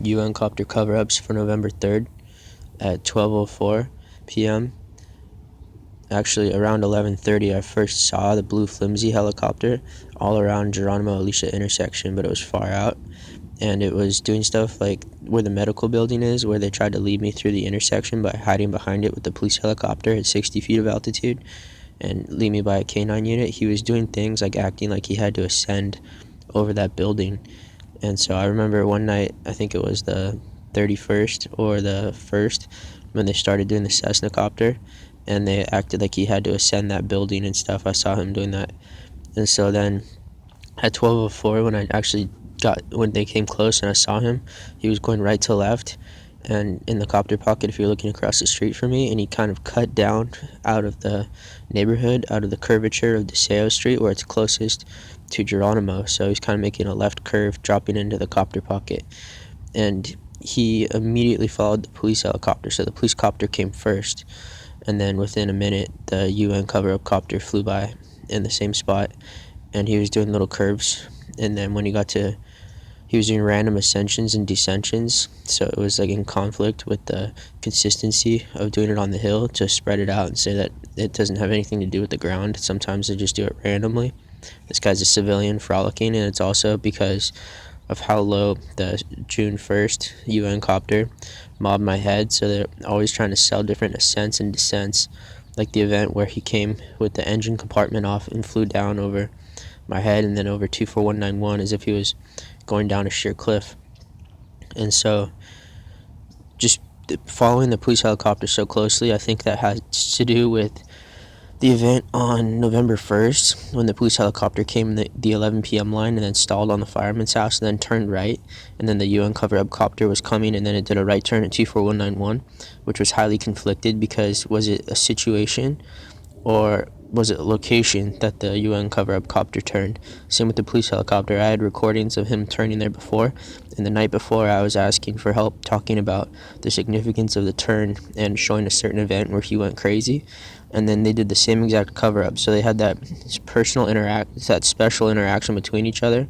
UN Copter Coverups for November 3rd at 12:04 p.m. Actually, around 11:30, I first saw the blue flimsy helicopter all around Geronimo Alicia intersection, but it was far out. And it was doing stuff like where the medical building is, where they tried to lead me through the intersection by hiding behind it with the police helicopter at 60 feet of altitude and lead me by a K9 unit. He was doing things like acting like he had to ascend over that building. And so I remember one night, I think it was the 31st or the 1st, when they started doing the Cessna copter, and they acted like he had to ascend that building and stuff. I saw him doing that. And so then at 12:04, when they came close and I saw him, he was going right to left and in the copter pocket if you're looking across the street from me, and he kind of cut down out of the neighborhood, out of the curvature of DeSeo Street where it's closest to Geronimo. So he's kind of making a left curve, dropping into the copter pocket, and he immediately followed the police helicopter. So the police copter came first, and then within a minute the UN cover-up copter flew by in the same spot, and he was doing little curves, and then when he was doing random ascensions and descensions, so it was like in conflict with the consistency of doing it on the hill to spread it out and say that it doesn't have anything to do with the ground. Sometimes they just do it randomly. This guy's a civilian frolicking, and it's also because of how low the June 1st UN copter mobbed my head, so they're always trying to sell different ascents and descents, like the event where he came with the engine compartment off and flew down over my head and then over 24191 as if he was going down a sheer cliff. And so just following the police helicopter so closely, I think that has to do with the event on November 1st when the police helicopter came in the 11 p.m. line and then stalled on the fireman's house and then turned right, and then the UN cover-up copter was coming and then it did a right turn at 24191, which was highly conflicted because was it a situation or was it a location that the UN cover-up copter turned? Same with the police helicopter. I had recordings of him turning there before, and the night before I was asking for help talking about the significance of the turn and showing a certain event where he went crazy, and then they did the same exact cover-up. So they had that special interaction between each other,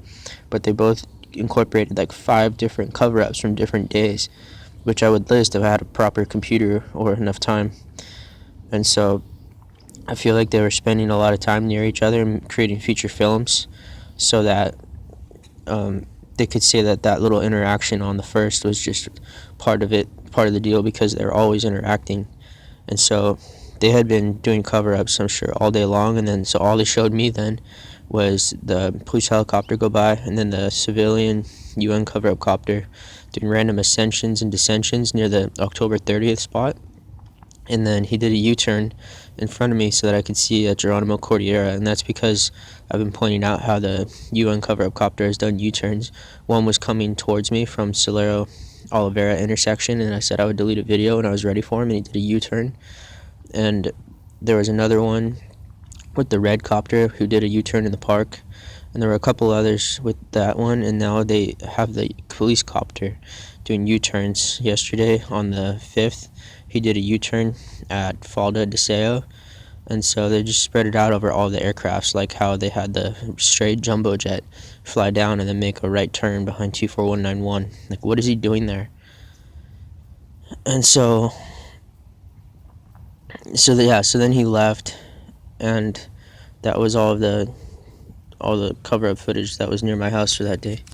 but they both incorporated like 5 different cover-ups from different days, which I would list if I had a proper computer or enough time. And so I feel like they were spending a lot of time near each other and creating feature films so that they could say that that little interaction on the first was just part of the deal, because they're always interacting. And so they had been doing cover-ups, I'm sure, all day long, and then so all they showed me then was the police helicopter go by and then the civilian UN cover-up copter doing random ascensions and descensions near the October 30th spot. And then he did a U-turn in front of me so that I could see a Geronimo Cordillera, and that's because I've been pointing out how the UN cover-up copter has done U-turns. One was coming towards me from Solero Oliveira intersection, and I said I would delete a video and I was ready for him, and he did a U-turn. And there was another one with the red copter who did a U-turn in the park, and there were a couple others with that one, and now they have the police copter doing U-turns. Yesterday on the 5th, he did a U-turn at Falda DeSeo, and so they just spread it out over all the aircrafts, like how they had the straight jumbo jet fly down and then make a right turn behind 24191. Like, what is he doing there? And so then he left, and that was all the cover-up footage that was near my house for that day.